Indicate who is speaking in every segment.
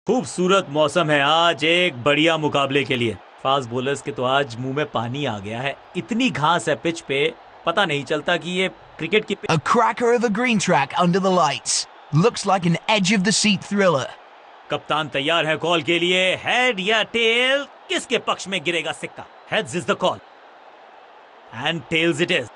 Speaker 1: खूबसूरत मौसम है आज एक बढ़िया मुकाबले के लिए। फास्ट बॉलर्स के तो आज मुंह में पानी आ गया है। इतनी घास है पिच पे, पता नहीं चलता कि ये क्रिकेट की
Speaker 2: A cracker of a green track under the lights. Looks like an edge of the seat thriller.
Speaker 1: कप्तान तैयार है कॉल के लिए। हेड या टेल, किसके पक्ष में गिरेगा सिक्का? Heads is the call and tails it is.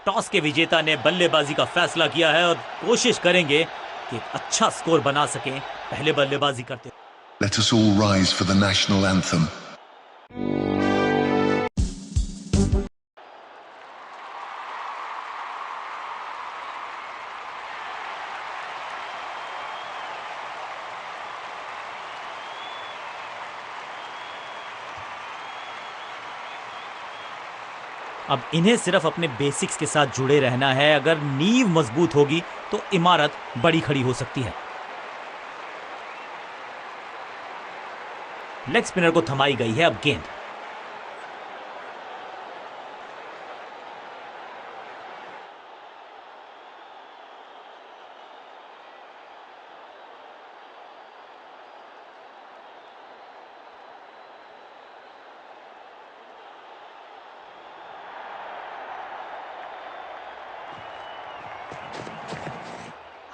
Speaker 1: Toss के विजेता ने बल्लेबाजी का फैसला किया है और कोशिश करेंगे कि एक अच्छा स्कोर बना सकें पहले बल्लेबाजी करते हुए।
Speaker 3: Let us all rise for the national anthem.
Speaker 1: अब इन्हें सिर्फ अपने बेसिक्स के साथ जुड़े रहना है। अगर नींव मजबूत होगी तो इमारत बड़ी खड़ी हो सकती है। लेग स्पिनर को थमाई गई है अब गेंद।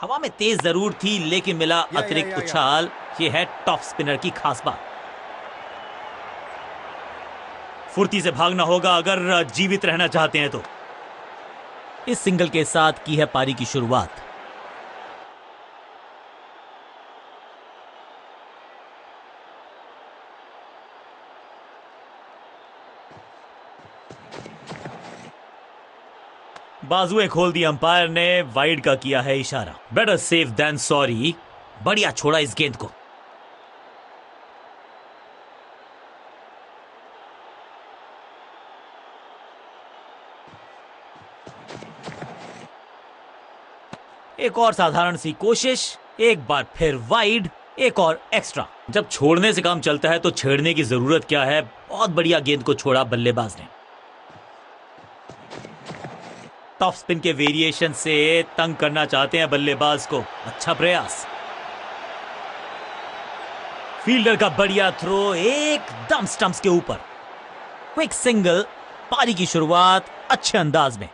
Speaker 1: हवा में तेज जरूर थी लेकिन मिला अतिरिक्त उछाल। यह है टॉप स्पिनर की खास बात। फुर्ती से भागना होगा अगर जीवित रहना चाहते हैं तो। इस सिंगल के साथ की है पारी की शुरुआत। बाजुएं खोल दी अंपायर ने। वाइड का किया है इशारा। Better safe than sorry. बढ़िया छोड़ा इस गेंद को। एक और साधारण सी कोशिश, एक बार फिर वाइड, एक और एक्स्ट्रा। जब छोड़ने से काम चलता है तो छेड़ने की जरूरत क्या है। बहुत बढ़िया गेंद को छोड़ा बल्लेबाज ने। टॉप स्पिन के वेरिएशन से तंग करना चाहते हैं बल्लेबाज को। अच्छा प्रयास। फील्डर का बढ़िया थ्रो एकदम स्टंप्स के ऊपर। Quick single. पारी की शुरुआत अच्छे अंदाज में।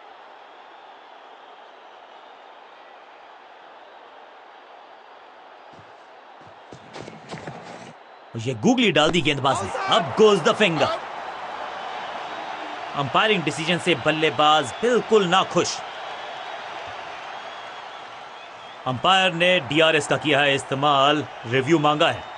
Speaker 1: ये गूगली डाल दी गेंदबाज ने। अब goes the finger. Umpiring decision से बल्लेबाज बिल्कुल नाखुश। अंपायर ने डीआरएस का किया है इस्तेमाल। रिव्यू मांगा है।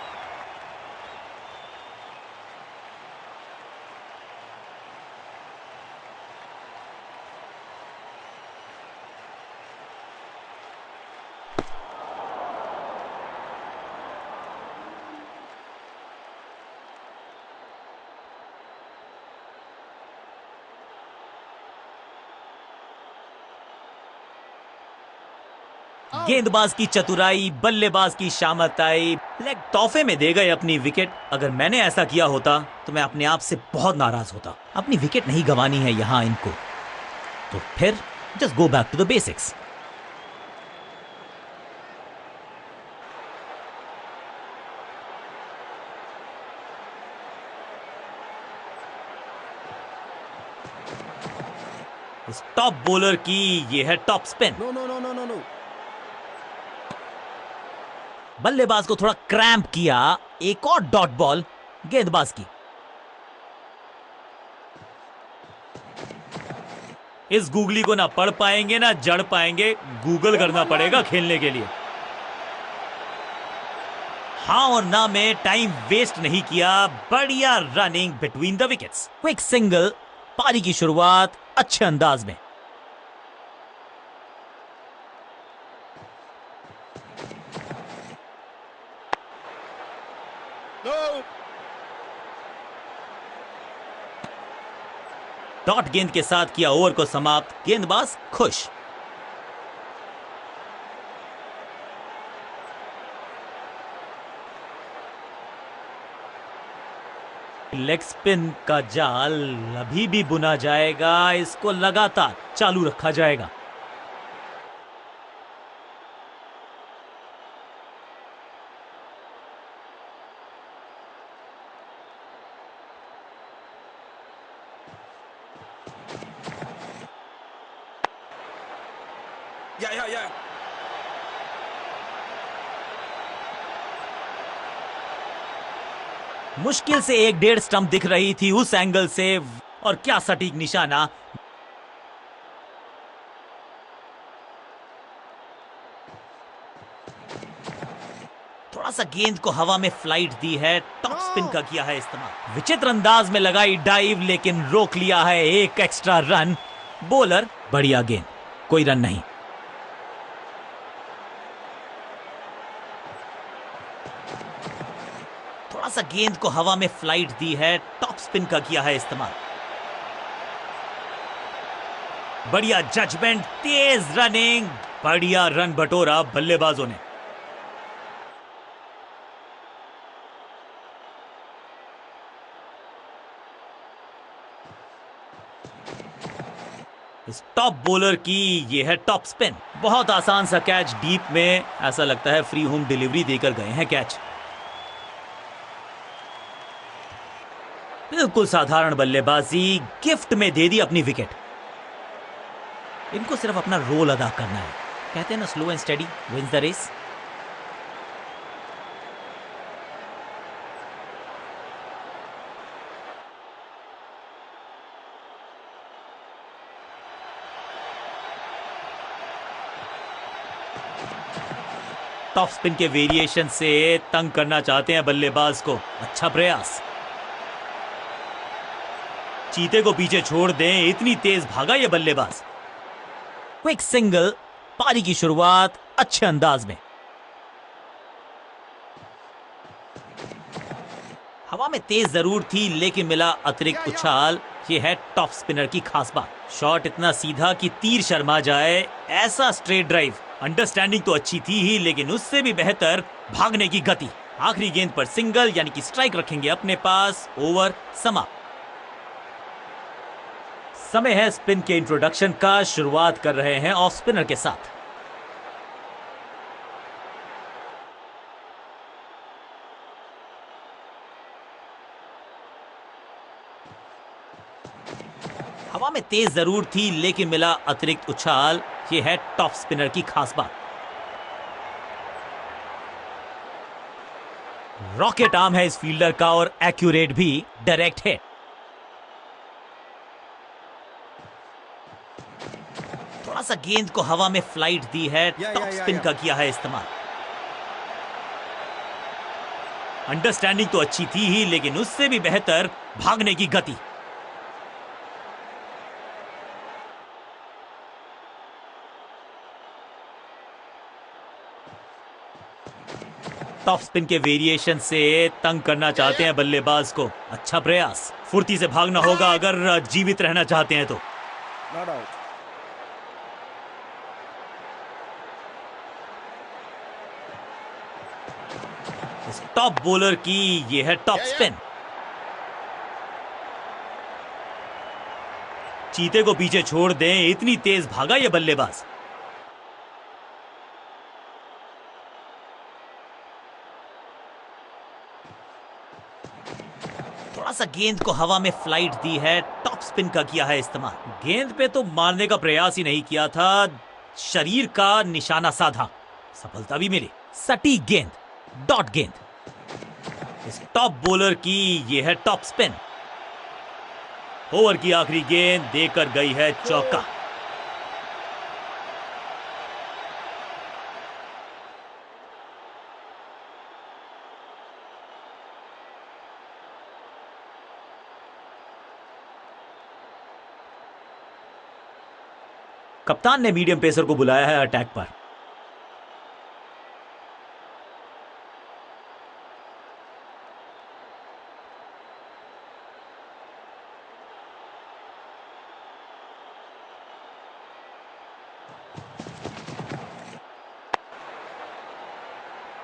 Speaker 1: गेंदबाज की चतुराई, बल्लेबाज की शामताई। लेग तोहफे में दे गए अपनी विकेट। अगर मैंने ऐसा किया होता तो मैं अपने आप से बहुत नाराज होता। अपनी विकेट नहीं गंवानी है यहां इनको, तो फिर just go back to the basics. इस टॉप बॉलर की ये है टॉप स्पिन।
Speaker 4: No.
Speaker 1: बल्लेबाज को थोड़ा क्रैम्प किया। एक और डॉट बॉल गेंदबाज की। इस गूगली को ना पढ़ पाएंगे ना जड़ पाएंगे। गूगल करना पड़ेगा खेलने के लिए। हाँ और ना में टाइम वेस्ट नहीं किया। बढ़िया running between the wickets. Quick single. पारी की शुरुआत अच्छे अंदाज में।
Speaker 4: No.
Speaker 1: डॉट गेंद के साथ किया ओवर को समाप्त। गेंदबाज खुश। लेग स्पिन का जाल अभी भी बुना जाएगा। इसको लगातार चालू रखा जाएगा। मुश्किल से 1-1.5 स्टंप दिख रही थी उस एंगल से, और क्या सटीक निशाना। थोड़ा सा गेंद को हवा में फ्लाइट दी है, टॉप स्पिन का किया है इस्तेमाल। विचित्र अंदाज में लगाई डाइव, लेकिन रोक लिया है एक एक्स्ट्रा रन। बॉलर बढ़िया गेंद, कोई रन नहीं। थोड़ा सा गेंद को हवा में फ्लाइट दी है, टॉप स्पिन का किया है इस्तेमाल। बढ़िया जजमेंट, तेज रनिंग, बढ़िया रन बटोरा बल्लेबाजों ने। इस टॉप बॉलर की ये है टॉप स्पिन। बहुत आसान सा कैच डीप में, ऐसा लगता है फ्री होम डिलीवरी देकर गए हैं कैच। बिल्कुल साधारण बल्लेबाजी, गिफ्ट में दे दी अपनी विकेट। इनको सिर्फ अपना रोल अदा करना है। कहते हैं ना, slow and steady wins the race. Top spin के वेरिएशन से तंग करना चाहते हैं बल्लेबाज को। अच्छा प्रयास। चीते को पीछे छोड़ दें, इतनी तेज भागा ये बल्लेबाज। क्विक सिंगल, पारी की शुरुआत अच्छे अंदाज में। हवा में तेज जरूर थी, लेकिन मिला अतिरिक्त उछाल। ये है टॉप स्पिनर की खास बात। शॉट इतना सीधा कि तीर शर्मा जाए, ऐसा स्ट्रेट ड्राइव। अंडरस्टैंडिंग तो अच्छी थी ही, लेकिन उससे भी बेहतर भागने की गति। आखिरी गेंद पर सिंगल, यानी कि स्ट्राइक रखेंगे अपने पास। ओवर समाप्त। समय है स्पिन के इंट्रोडक्शन का। शुरुआत कर रहे हैं ऑफ स्पिनर के साथ। हवा में तेज जरूर थी, लेकिन मिला अतिरिक्त उछाल। ये है टॉप स्पिनर की खास बात। रॉकेट आर्म है इस फील्डर का, और एक्यूरेट भी, डायरेक्ट हिट। थोड़ा सा गेंद को हवा में फ्लाइट दी है, टॉप स्पिन का किया है इस्तेमाल। अंडरस्टैंडिंग तो अच्छी थी ही, लेकिन उससे भी बेहतर भागने की गति। टॉप स्पिन के वेरिएशन से तंग करना चाहते हैं बल्लेबाज को। अच्छा प्रयास। फुर्ती से भागना होगा अगर जीवित रहना चाहते हैं तो।
Speaker 4: Not out.
Speaker 1: इस टॉप बॉलर की ये है टॉप स्पिन। चीते को पीछे छोड़ दें, इतनी तेज भागा ये बल्लेबाज। थोड़ा सा गेंद को हवा में फ्लाइट दी है, टॉप स्पिन का किया है इस्तेमाल। गेंद पे तो मारने का प्रयास ही नहीं किया था, शरीर का निशाना साधा। सफलता भी मिली। सटीक गेंद, डॉट गेंद। इस टॉप बॉलर की ये है टॉप स्पिन। ओवर की आखिरी गेंद देकर गई है चौका। कप्तान ने मीडियम पेसर को बुलाया है अटैक पर।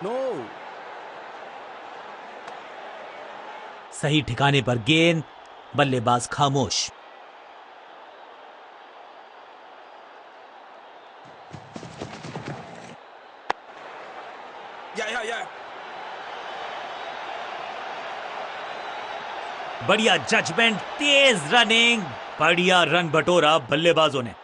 Speaker 4: No.
Speaker 1: सही ठिकाने पर गेंद, बल्लेबाज खामोश।
Speaker 4: Yeah.
Speaker 1: बढ़िया जजमेंट, तेज रनिंग, बढ़िया रन बटोरा बल्लेबाजों ने।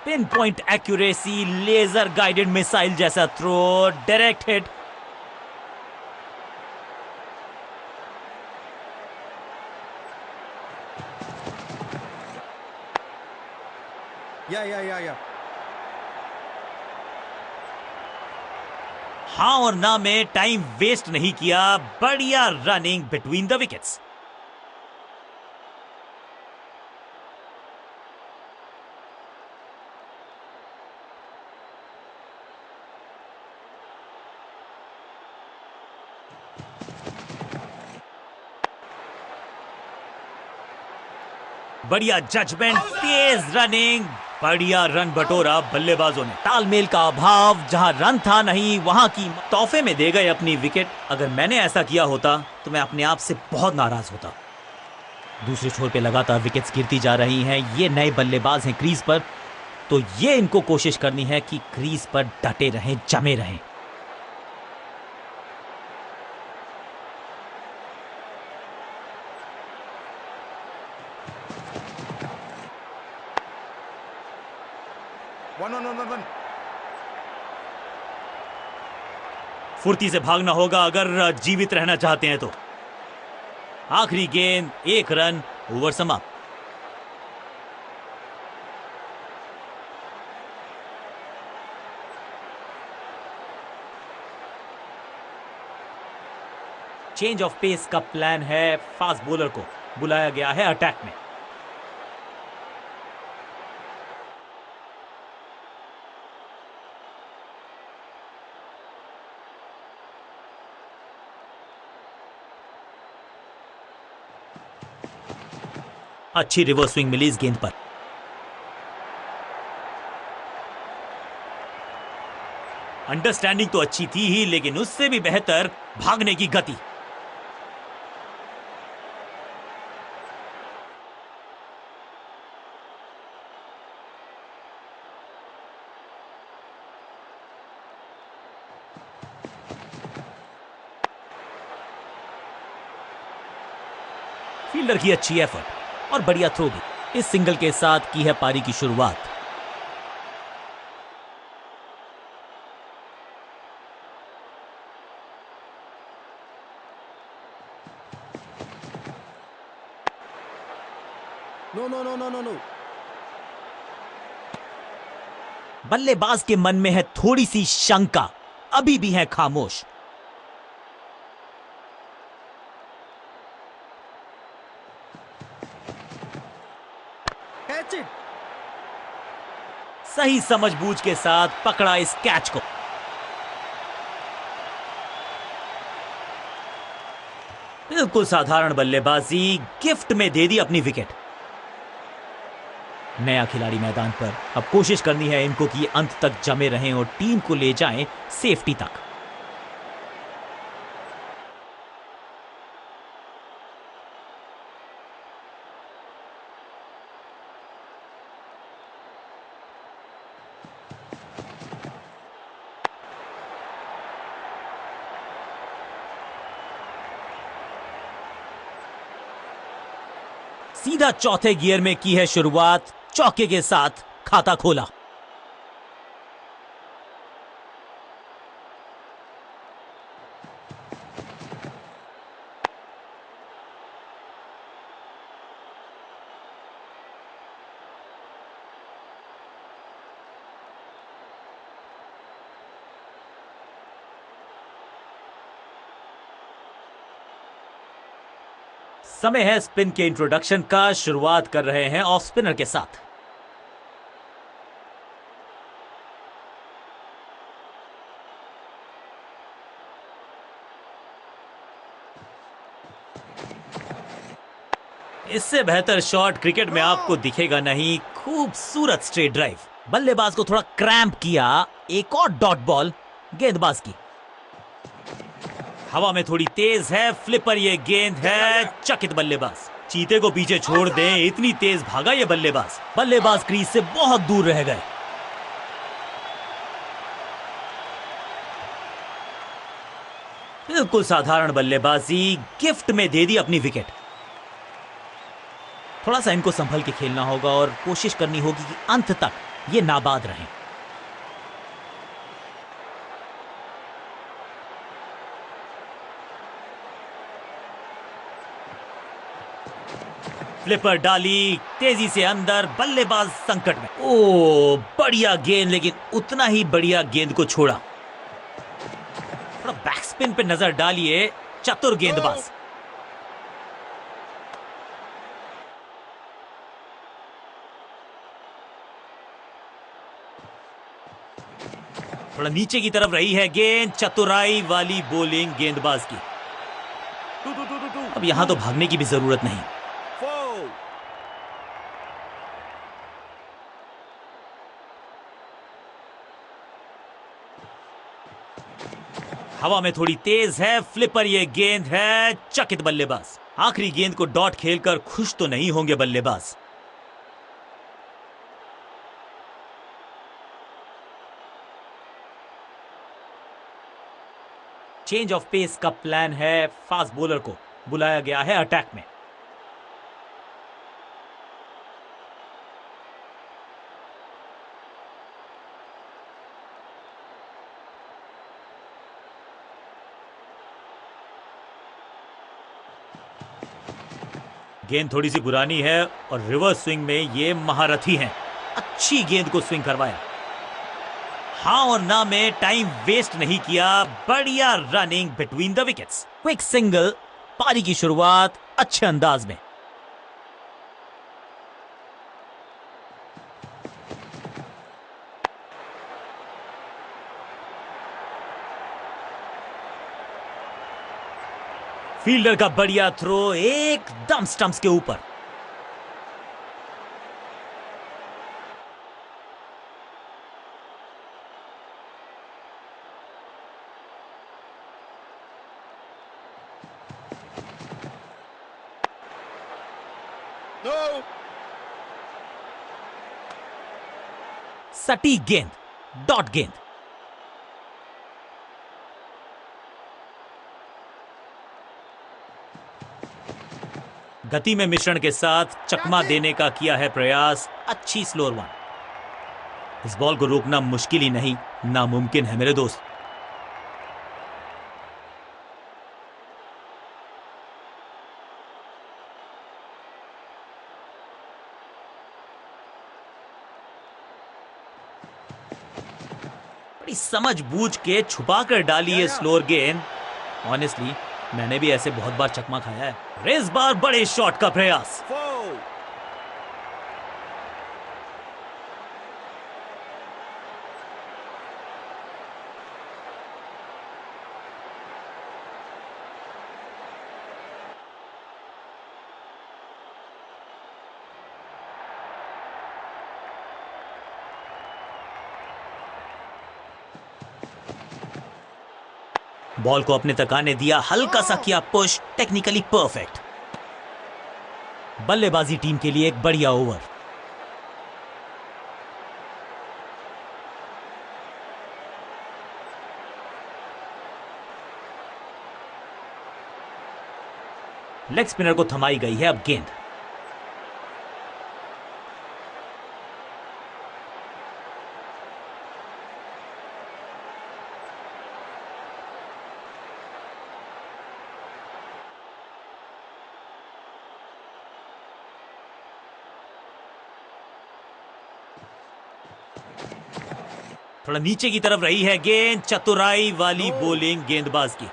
Speaker 1: Pin point accuracy, laser guided missile जैसा थ्रो, डायरेक्ट हिट।
Speaker 4: Yeah.
Speaker 1: हाँ और ना में टाइम वेस्ट नहीं किया, बढ़िया रनिंग बिटवीन द विकेट्स। बढ़िया जजमेंट, तेज रनिंग, बढ़िया रन बटोरा बल्लेबाजों ने। तालमेल का अभाव, जहां रन था नहीं वहां की तोहफे में दे गए अपनी विकेट। अगर मैंने ऐसा किया होता तो मैं अपने आप से बहुत नाराज होता। दूसरे छोर पे लगातार विकेट्स गिरती जा रही हैं। ये नए बल्लेबाज हैं क्रीज पर, तो ये इनको कोशिश करनी है कि क्रीज पर डटे रहें, जमे रहें।
Speaker 4: One.
Speaker 1: फुर्ती से भागना होगा अगर जीवित रहना चाहते हैं तो। आखिरी गेंद, 1 रन, ओवर समाप्त। चेंज ऑफ पेस का प्लान है। फास्ट बॉलर को बुलाया गया है अटैक में। अच्छी रिवर्स स्विंग मिली इस गेंद पर। अंडरस्टैंडिंग तो अच्छी थी ही, लेकिन उससे भी बेहतर भागने की गति। फील्डर की अच्छी एफर्ट और बढ़िया थ्रो भी। इस सिंगल के साथ की है पारी की शुरुआत।
Speaker 4: No.
Speaker 1: बल्लेबाज के मन में है थोड़ी सी शंका, अभी भी है खामोश।
Speaker 4: Catch it.
Speaker 1: सही समझबूझ के साथ पकड़ा इस कैच को। बिल्कुल साधारण बल्लेबाजी, गिफ्ट में दे दी अपनी विकेट। नया खिलाड़ी मैदान पर, अब कोशिश करनी है इनको कि ये अंत तक जमे रहें और टीम को ले जाएं सेफ्टी तक। सीधा चौथे गियर में की है शुरुआत, चौके के साथ खाता खोला। समय है स्पिन के इंट्रोडक्शन का। शुरुआत कर रहे हैं ऑफ स्पिनर के साथ। इससे बेहतर शॉट क्रिकेट में आपको दिखेगा नहीं। खूबसूरत स्ट्रेट ड्राइव, बल्लेबाज को थोड़ा क्रैम्प किया। एक और डॉट बॉल गेंदबाज की। हवा में थोड़ी तेज है फ्लिपर, ये गेंद है। चकित बल्लेबाज, चीते को पीछे छोड़ दें, इतनी तेज भागा ये बल्लेबाज। बल्लेबाज क्रीज से बहुत दूर रह गए। बिल्कुल साधारण बल्लेबाजी, गिफ्ट में दे दी अपनी विकेट। थोड़ा सा इनको संभल के खेलना होगा और कोशिश करनी होगी कि अंत तक ये नाबाद रहें। फ्लिपर डाली तेजी से अंदर, बल्लेबाज संकट में। ओ बढ़िया गेंद, लेकिन उतना ही बढ़िया गेंद को छोड़ा। थोड़ा बैकस्पिन पे नजर डालिए, चतुर गेंदबाज। थोड़ा नीचे की तरफ रही है गेंद, चतुराई वाली बॉलिंग गेंदबाज की। अब यहां तो भागने की भी जरूरत नहीं।
Speaker 4: Foul.
Speaker 1: हवा में थोड़ी तेज है फ्लिपर, ये गेंद है। चकित बल्लेबाज। आखिरी गेंद को डॉट खेलकर खुश तो नहीं होंगे बल्लेबाज। चेंज ऑफ पेस का प्लान है। फास्ट बॉलर को बुलाया गया है अटैक में। गेंद थोड़ी सी पुरानी है और रिवर्स स्विंग में ये महारथी हैं। अच्छी गेंद को स्विंग करवाया। हाँ और ना में टाइम वेस्ट नहीं किया। बढ़िया running between the wickets. Quick single. पारी की शुरुआत अच्छे अंदाज में। फील्डर का बढ़िया थ्रो एकदम स्टंप्स के ऊपर।
Speaker 4: No.
Speaker 1: सटीक गेंद, डॉट गेंद। गति में मिश्रण के साथ चकमा देने का किया है प्रयास। अच्छी स्लोअर वन। इस बॉल को रोकना मुश्किल ही नहीं, नामुमकिन है मेरे दोस्त। बड़ी समझबूझ के छुपा कर डाली है स्लोअर गेंद। ऑनेस्टली मैंने भी ऐसे बहुत बार चकमा खाया है। इस बार बड़े शॉट का प्रयास।
Speaker 4: Foul.
Speaker 1: बॉल को अपने तक आने दिया, हल्का सा किया पुश, टेक्निकली परफेक्ट। बल्लेबाजी टीम के लिए एक बढ़िया ओवर। लेग स्पिनर को थमाई गई है अब गेंद। थोड़ा नीचे की तरफ रही है गेंद, चतुराई वाली बॉलिंग गेंदबाज की।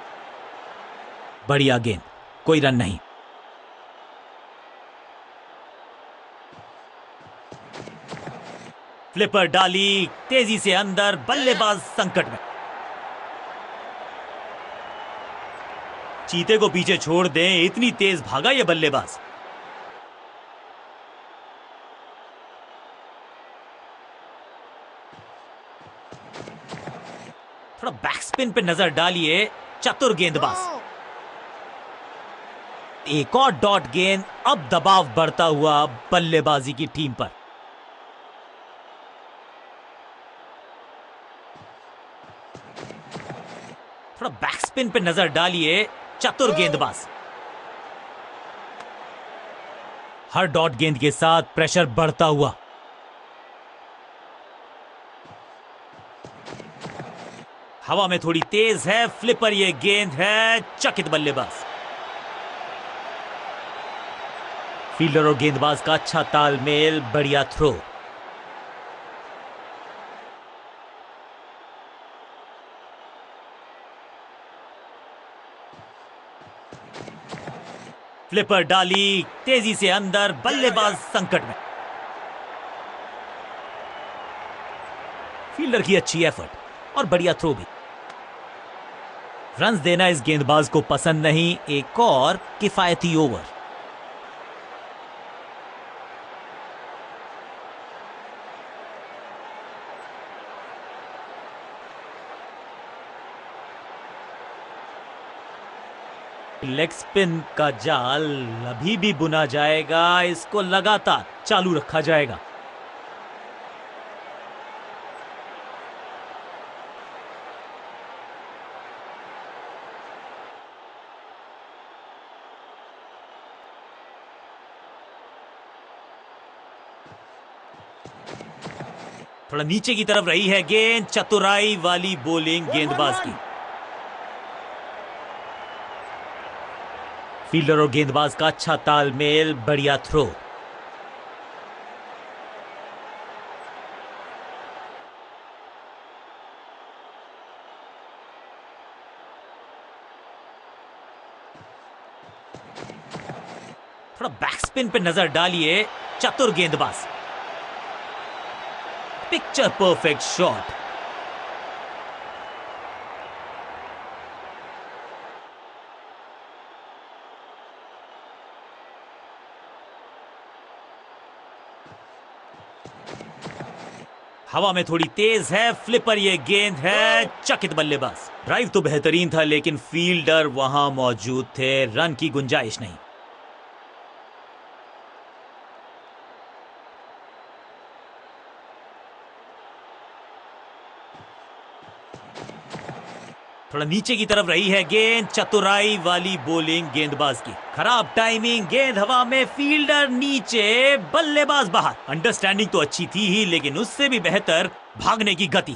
Speaker 1: बढ़िया गेंद, कोई रन नहीं। फ्लिपर डाली तेजी से अंदर, बल्लेबाज संकट में। चीते को पीछे छोड़ दें, इतनी तेज भागा ये बल्लेबाज। थोड़ा बैकस्पिन पे नजर डालिए, चतुर गेंदबाज। एक और डॉट गेंद। अब दबाव बढ़ता हुआ बल्लेबाजी की टीम पर। थोड़ा बैकस्पिन पे नजर डालिए, चतुर गेंदबाज। हर डॉट गेंद के साथ प्रेशर बढ़ता हुआ। हवा में थोड़ी तेज है फ्लिपर, ये गेंद है, चकित बल्लेबाज। फील्डर और गेंदबाज का अच्छा तालमेल, बढ़िया थ्रो। फ्लिपर डाली तेजी से अंदर, बल्लेबाज संकट में। फील्डर की अच्छी एफर्ट और बढ़िया थ्रो भी। रन्स देना इस गेंदबाज को पसंद नहीं, एक और किफायती ओवर। लेग स्पिन का जाल अभी भी बुना जाएगा, इसको लगातार चालू रखा जाएगा। थोड़ा नीचे की तरफ रही है गेंद, चतुराई वाली बॉलिंग गेंदबाज की। फील्डर और गेंदबाज का अच्छा तालमेल, बढ़िया थ्रो। थोड़ा बैकस्पिन पे नजर डालिए, चतुर गेंदबाज। Picture perfect shot. हवा में थोड़ी तेज है फ्लिपर, ये गेंद है, चकित बल्लेबाज। ड्राइव तो बेहतरीन था लेकिन फील्डर वहां मौजूद थे, रन की गुंजाइश नहीं। थोड़ा नीचे की तरफ रही है गेंद, चतुराई वाली बॉलिंग गेंदबाज की। खराब टाइमिंग, गेंद हवा में, फील्डर नीचे, बल्लेबाज बाहर। अंडरस्टैंडिंग तो अच्छी थी ही लेकिन उससे भी बेहतर भागने की गति।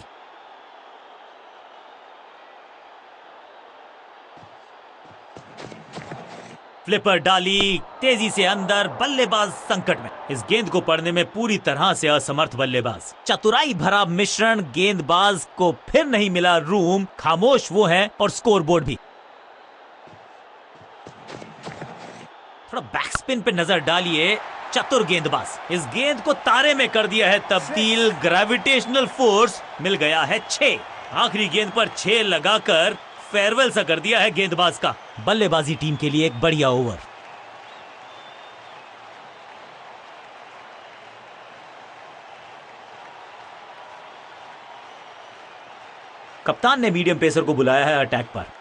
Speaker 1: फ्लिपर डाली तेजी से अंदर, बल्लेबाज संकट में। इस गेंद को पढ़ने में पूरी तरह से असमर्थ बल्लेबाज। चतुराई भरा मिश्रण, गेंदबाज को फिर नहीं मिला रूम, खामोश वो है और स्कोरबोर्ड भी। थोड़ा बैकस्पिन पे नजर डालिए, चतुर गेंदबाज। इस गेंद को तारे में कर दिया है तब्दील, ग्रेविटेशनल फोर्स मिल गया है 6। आखिरी गेंद पर 6 लगाकर फेयरवेल सा कर दिया है गेंदबाज का। बल्लेबाजी टीम के लिए एक बढ़िया ओवर। कप्तान ने मीडियम पेसर को बुलाया है अटैक पर।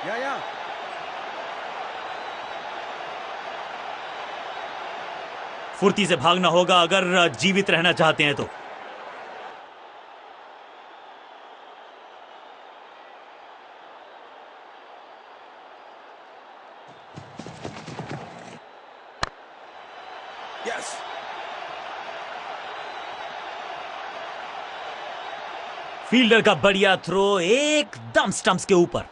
Speaker 4: Yeah.
Speaker 1: फुर्ती से भागना होगा अगर जीवित रहना चाहते हैं तो।
Speaker 4: Yes.
Speaker 1: फील्डर का बढ़िया थ्रो, एकदम स्टंप्स के ऊपर।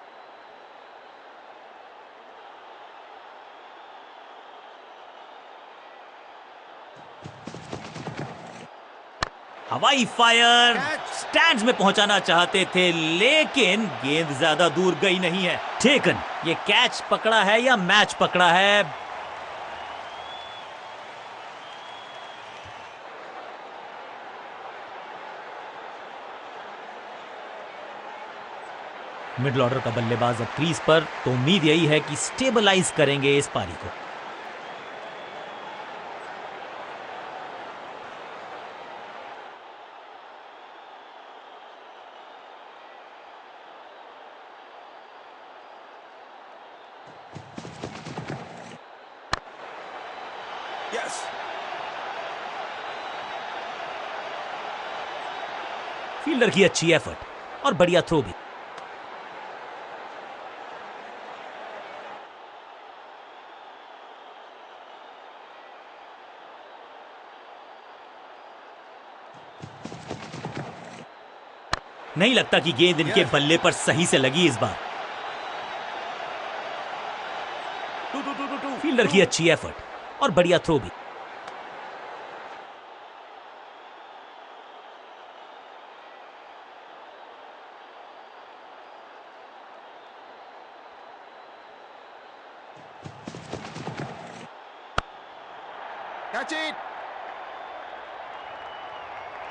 Speaker 1: हवाई फायर, स्टैंड्स में पहुंचाना चाहते थे लेकिन गेंद ज्यादा दूर गई नहीं है। टेकन, ये कैच पकड़ा है या मैच पकड़ा है? मिडिल ऑर्डर का बल्लेबाज अब क्रीज पर, तो उम्मीद यही है कि स्टेबलाइज करेंगे इस पारी को।
Speaker 4: Yes.
Speaker 1: फील्डर की अच्छी एफर्ट और बढ़िया थ्रो भी। नहीं लगता कि गेंद इनके बल्ले पर सही से लगी इस बार। फील्डर की अच्छी एफर्ट और बढ़िया थ्रो भी।
Speaker 4: Catch it.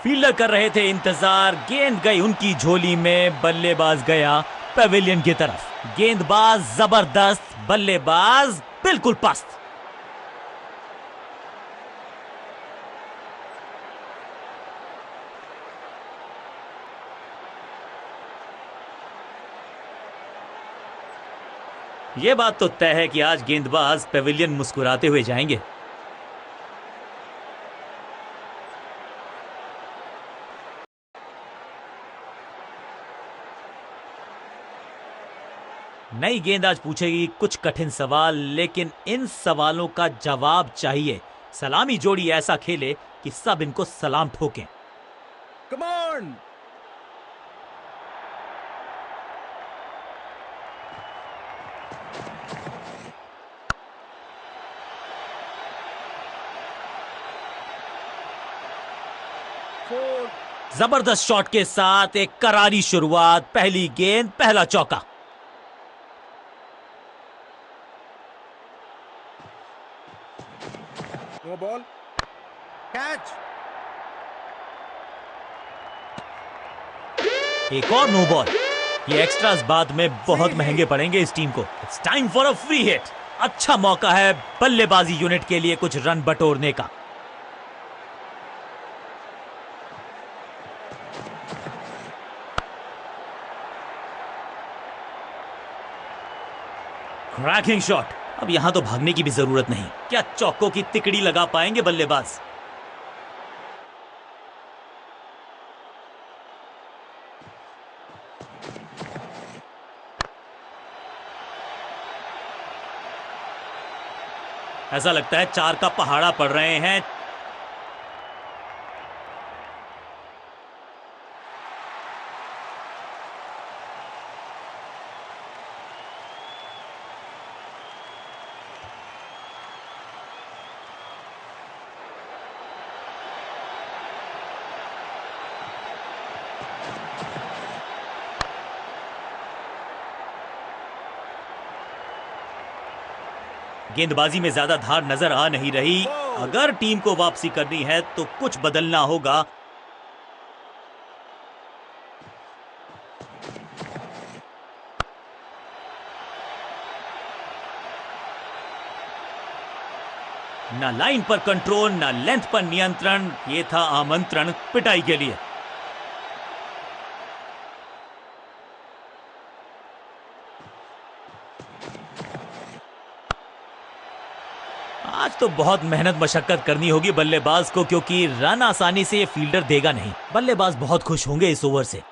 Speaker 1: फील्डर कर रहे थे इंतजार, गेंद गई उनकी झोली में, बल्लेबाज गया पेविलियन की तरफ। गेंदबाज जबरदस्त, बल्लेबाज बिल्कुल पस्त। यह बात तो तय है कि आज गेंदबाज पेविलियन मुस्कुराते हुए जाएंगे। नई गेंद आज पूछेगी कुछ कठिन सवाल, लेकिन इन सवालों का जवाब चाहिए। सलामी जोड़ी ऐसा खेले कि सब इनको सलाम ठोकें।
Speaker 4: Come on. Four.
Speaker 1: जबरदस्त शॉट के साथ एक करारी शुरुआत, पहली गेंद पहला चौका।
Speaker 4: No ball. Catch.
Speaker 1: एक और नो बॉल। ये एक्स्ट्रास बाद में बहुत महंगे पड़ेंगे इस टीम को। It's time for a free hit. अच्छा मौका है बल्लेबाजी यूनिट के लिए कुछ रन बटोरने का। Cracking shot. अब यहां तो भागने की भी जरूरत नहीं। क्या चौकों की तिकड़ी लगा पाएंगे बल्लेबाज? ऐसा लगता है 4 का पहाड़ा पड़ रहे हैं। गेंदबाजी में ज्यादा धार नजर आ नहीं रही। अगर टीम को वापसी करनी है तो कुछ बदलना होगा। ना लाइन पर कंट्रोल, ना लेंथ पर नियंत्रण। यह था आमंत्रण पिटाई के लिए। आज तो बहुत मेहनत मशक्कत करनी होगी बल्लेबाज को, क्योंकि रन आसानी से ये फील्डर देगा नहीं। बल्लेबाज बहुत खुश होंगे इस ओवर से।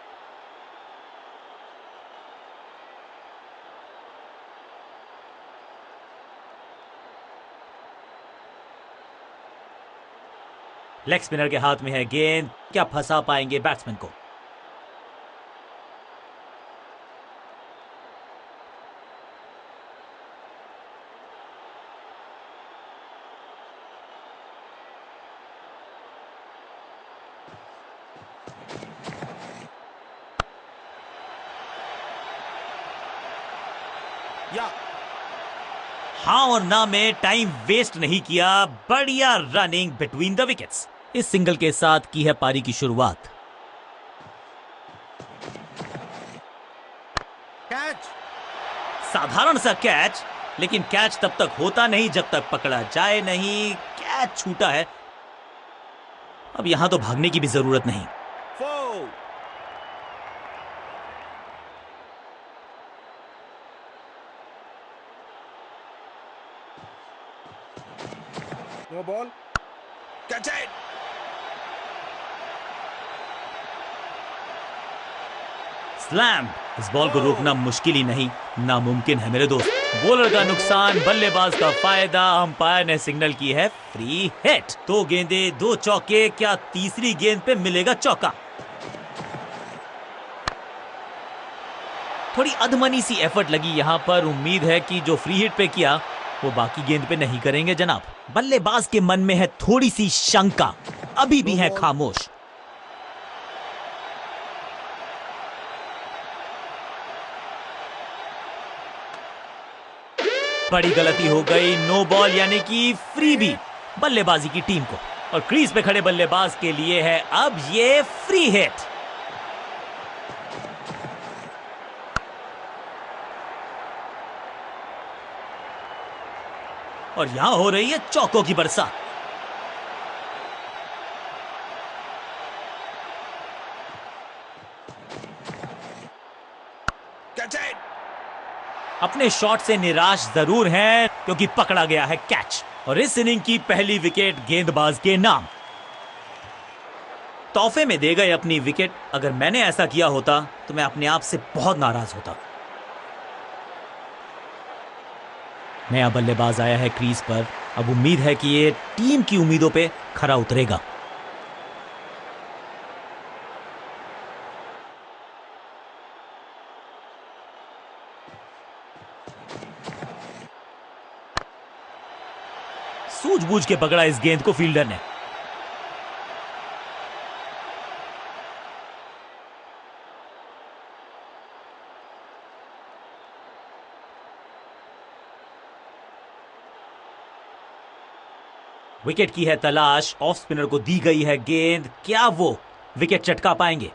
Speaker 1: लेग स्पिनर के हाथ में है गेंद। क्या फंसा पाएंगे बैट्समैन को?
Speaker 4: Yeah.
Speaker 1: हाँ और ना में टाइम वेस्ट नहीं किया। बढ़िया रनिंग बिटवीन द विकेट्स। इस सिंगल के साथ की है पारी की शुरुआत।
Speaker 4: Catch.
Speaker 1: साधारण सा कैच, लेकिन कैच तब तक होता नहीं जब तक पकड़ा जाए नहीं। कैच छूटा है। अब यहां तो भागने की भी जरूरत नहीं।
Speaker 4: Four. No ball. Catch it.
Speaker 1: Slam. इस बॉल को रोकना मुश्किल ही नहीं, नामुमकिन है मेरे दोस्त। बॉलर का नुकसान, बल्लेबाज का फायदा। अंपायर ने सिग्नल की है फ्री हिट। 2 गेंदे 2 चौके, क्या तीसरी गेंद पे मिलेगा चौका? थोड़ी अधमनी सी एफर्ट लगी यहां पर। उम्मीद है कि जो फ्री हिट पे किया वो बाकी गेंद पे नहीं करेंगे जनाब। बल्लेबाज के मन में है थोड़ी सी शंका, अभी भी है खामोश। बड़ी गलती हो गई, नो बॉल यानी कि फ्री भी बल्लेबाजी की टीम को। और क्रीज पे खड़े बल्लेबाज के लिए है अब ये फ्री हिट। और यहां हो रही है चौकों की बरसात। अपने शॉट से निराश जरूर हैं क्योंकि पकड़ा गया है कैच। और इस इनिंग की पहली विकेट गेंदबाज के नाम। तोहफे में दे गए अपनी विकेट। अगर मैंने ऐसा किया होता तो मैं अपने आप से बहुत नाराज होता। नया बल्लेबाज आया है क्रीज पर। अब उम्मीद है कि ये टीम की उम्मीदों पे खरा उतरेगा। सूझबूझ के पकड़ा इस गेंद को फील्डर ने। विकेट की है तलाश। ऑफ स्पिनर को दी गई है गेंद, क्या वो विकेट चटका पाएंगे?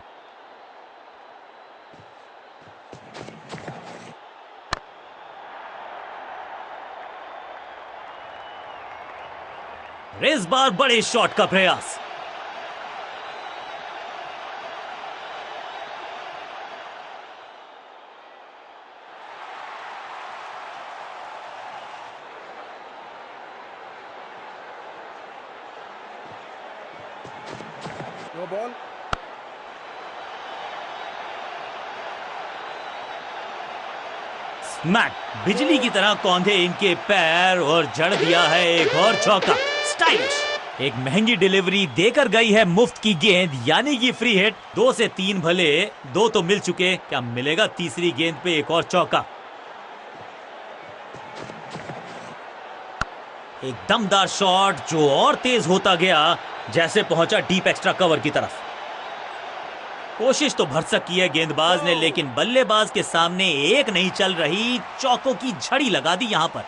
Speaker 1: इस बार बड़े शॉट का प्रयास।
Speaker 4: No ball.
Speaker 1: स्मैक, बिजली की तरह कौंधे इनके पैर और जड़ दिया है एक और चौका। स्टाइलिश। एक महंगी डिलीवरी देकर गई है मुफ्त की गेंद यानी कि फ्री हिट। 2 से 3 भले, 2 तो मिल चुके, क्या मिलेगा तीसरी गेंद पे एक और चौका? एक दमदार शॉट जो और तेज होता गया जैसे पहुंचा डीप एक्स्ट्रा कवर की तरफ। कोशिश तो भरसक की है गेंदबाज ने, लेकिन बल्लेबाज के सामने एक नहीं चल रही। चौकों की झड़ी लगा दी यहां पर।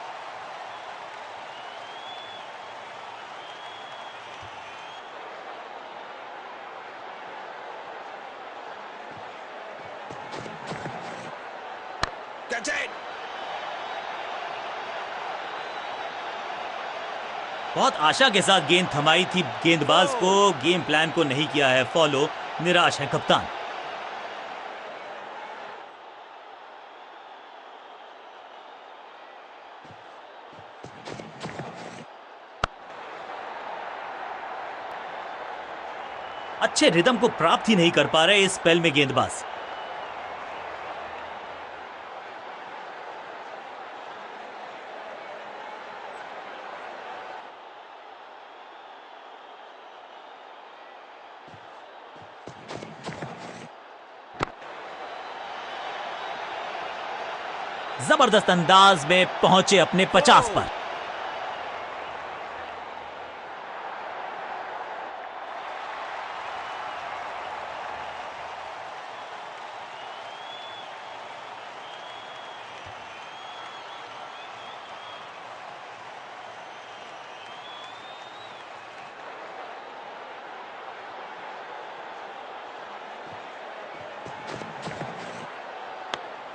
Speaker 1: बहुत आशा के साथ गेंद थमाई थी गेंदबाज को, गेम प्लान को नहीं किया है फॉलो। निराश है कप्तान। अच्छे रिदम को प्राप्त ही नहीं कर पा रहे इस स्पेल में गेंदबाज। जबरदस्त अंदाज में पहुंचे अपने 50 पर।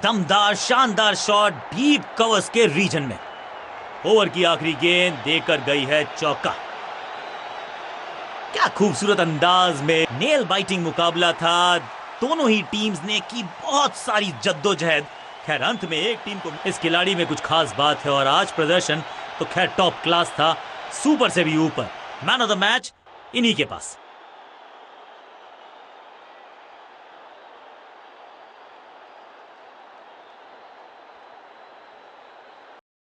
Speaker 1: दमदार शानदार शॉट डीप कवर्स के रीजन में। ओवर की आखिरी गेंद देकर गई है चौका। क्या खूबसूरत अंदाज में नेल बाइटिंग मुकाबला था। दोनों ही टीम्स ने की बहुत सारी जद्दोजहद। खैर अंत में एक टीम को इस खिलाड़ी में कुछ खास बात है और आज प्रदर्शन तो खैर टॉप क्लास था, सुपर से भी ऊपर। मैन ऑफ द मैच इन्हीं के पास।